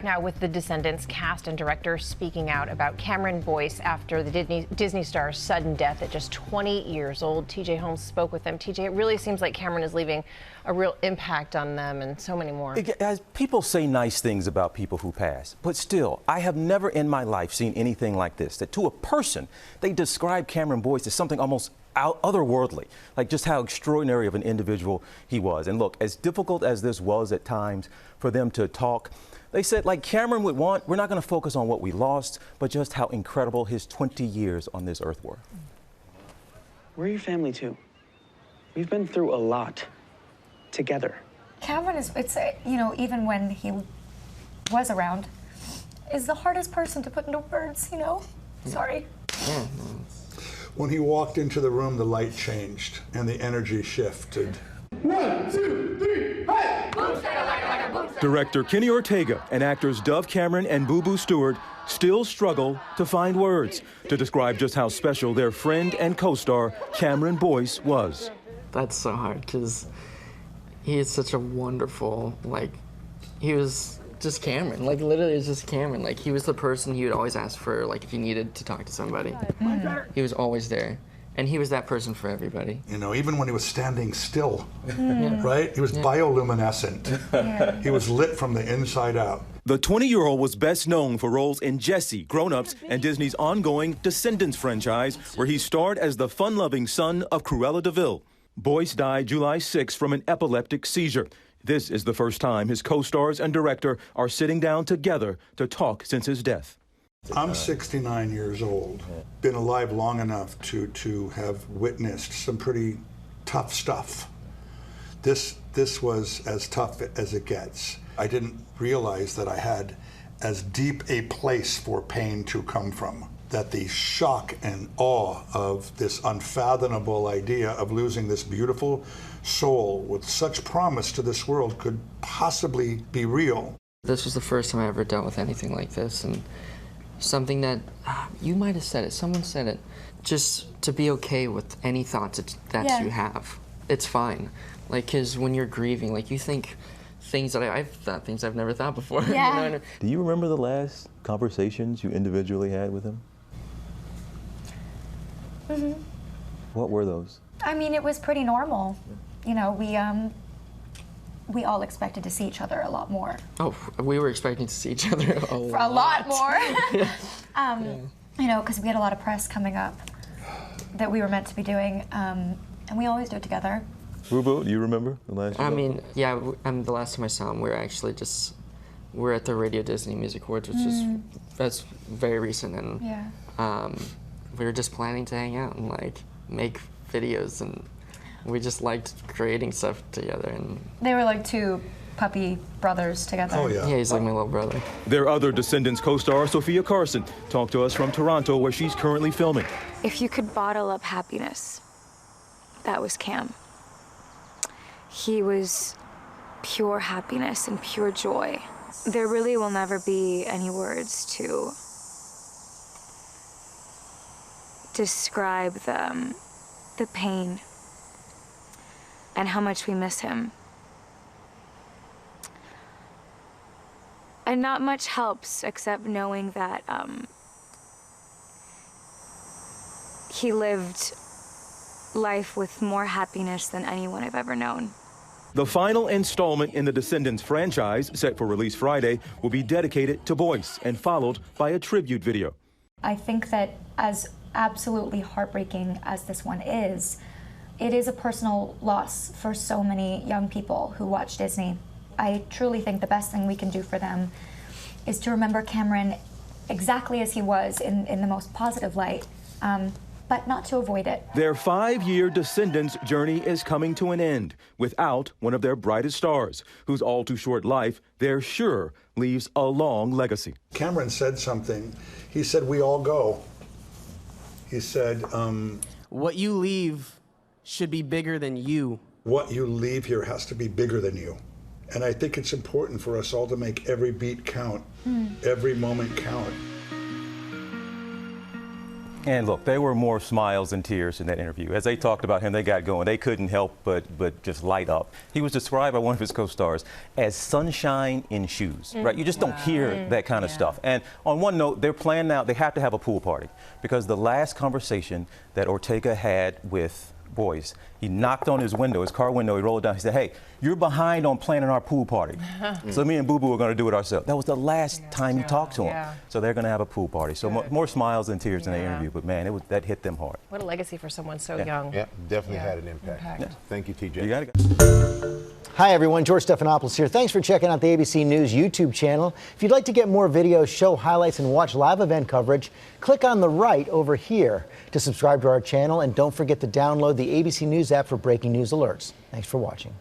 Now, with the Descendants cast and director speaking out about Cameron Boyce after the Disney star's sudden death at just 20 years old. TJ Holmes spoke with them. TJ, it really seems like Cameron is leaving a real impact on them and so many more. As people say nice things about people who pass, but still, I have never in my life seen anything like this, that to a person, they describe Cameron Boyce as something almost otherworldly, like just how extraordinary of an individual he was. And look, as difficult as this was at times for them to talk, they said, like Cameron would want, we're not going to focus on what we lost, but just how incredible his 20 years on this earth were. We're your family, too. We've been through a lot together. Cameron is, you know, even when he was around, is the hardest person to put into words, you know? Sorry. When he walked into the room, the light changed and the energy shifted. 1, 2, 3, hey! Director Kenny Ortega and actors Dove Cameron and Boo Boo Stewart still struggle to find words to describe just how special their friend and co-star Cameron Boyce was. That's so hard because he is such a wonderful, like, he was just Cameron, like literally it's just Cameron. Like he was the person he would always ask for, like if you needed to talk to somebody. He was always there. And he was that person for everybody. You know, even when he was standing still, right? He was bioluminescent. He was lit from the inside out. The 20-year-old was best known for roles in Jessie, Grown Ups, and Disney's ongoing Descendants franchise, where he starred as the fun-loving son of Cruella de Vil. Boyce died July 6 from an epileptic seizure. This is the first time his co-stars and director are sitting down together to talk since his death. I'm 69 years old, been alive long enough to have witnessed some pretty tough stuff. This was as tough as it gets. I didn't realize that I had as deep a place for pain to come from, that the shock and awe of this unfathomable idea of losing this beautiful soul with such promise to this world could possibly be real. This was the first time I ever dealt with anything like this, and something that, you might have said it, someone said it, just to be okay with any thoughts that you have. It's fine. Like, because when you're grieving, like, you think things that I've thought things I've never thought before. Yeah. You know what I mean? Do you remember the last conversations you individually had with him? Mm-hmm. What were those? I mean, it was pretty normal. You know, we all expected to see each other a lot more. Oh, we were expecting to see each other a lot more. You know, because we had a lot of press coming up that we were meant to be doing, and we always do it together. Rubo, do you remember the last time? I mean, yeah, the last time I saw him, we were at the Radio Disney Music Awards, which is, that's very recent, and we were just planning to hang out and like make videos, and we just liked creating stuff together. And they were like two puppy brothers together. Oh, yeah. Yeah, he's like my little brother. Their other Descendants co-star, Sophia Carson, talked to us from Toronto, where she's currently filming. If you could bottle up happiness, that was Cam. He was pure happiness and pure joy. There really will never be any words to describe the pain and how much we miss him. And not much helps except knowing that he lived life with more happiness than anyone I've ever known. The final installment in the Descendants franchise, set for release Friday, will be dedicated to Boyce and followed by a tribute video. I think that as absolutely heartbreaking as this one is, it is a personal loss for so many young people who watch Disney. I truly think the best thing we can do for them is to remember Cameron exactly as he was in the most positive light, but not to avoid it. Their 5-year Descendants journey is coming to an end without one of their brightest stars, whose all too short life, they're sure, leaves a long legacy. Cameron said something. He said, "We all go." He said, what you leave should be bigger than you. what you leave here has to be bigger than you. And I think it's important for us all to make every beat count, every moment count. And look, there were more smiles than tears in that interview. As they talked about him, they got going. They couldn't help but just light up. He was described by one of his co-stars as sunshine in shoes, right? You just don't hear that kind of stuff. And on one note, they're planning now, they have to have a pool party because the last conversation that Ortega had with Boyce, he knocked on his window, his car window, he rolled it down. He said, hey, you're behind on planning our pool party. So me and Boo Boo are going to do it ourselves. That was the last time he talked to him. So they're going to have a pool party. So more smiles than tears in the interview. But man, that hit them hard. What a legacy for someone so young. Yeah, definitely had an impact. Thank you, TJ. You got to go. Hi, everyone. George Stephanopoulos here. Thanks for checking out the ABC News YouTube channel. If you'd like to get more videos, show highlights, and watch live event coverage, click on the right over here to subscribe to our channel. And don't forget to download the ABC News app for breaking news alerts. Thanks for watching.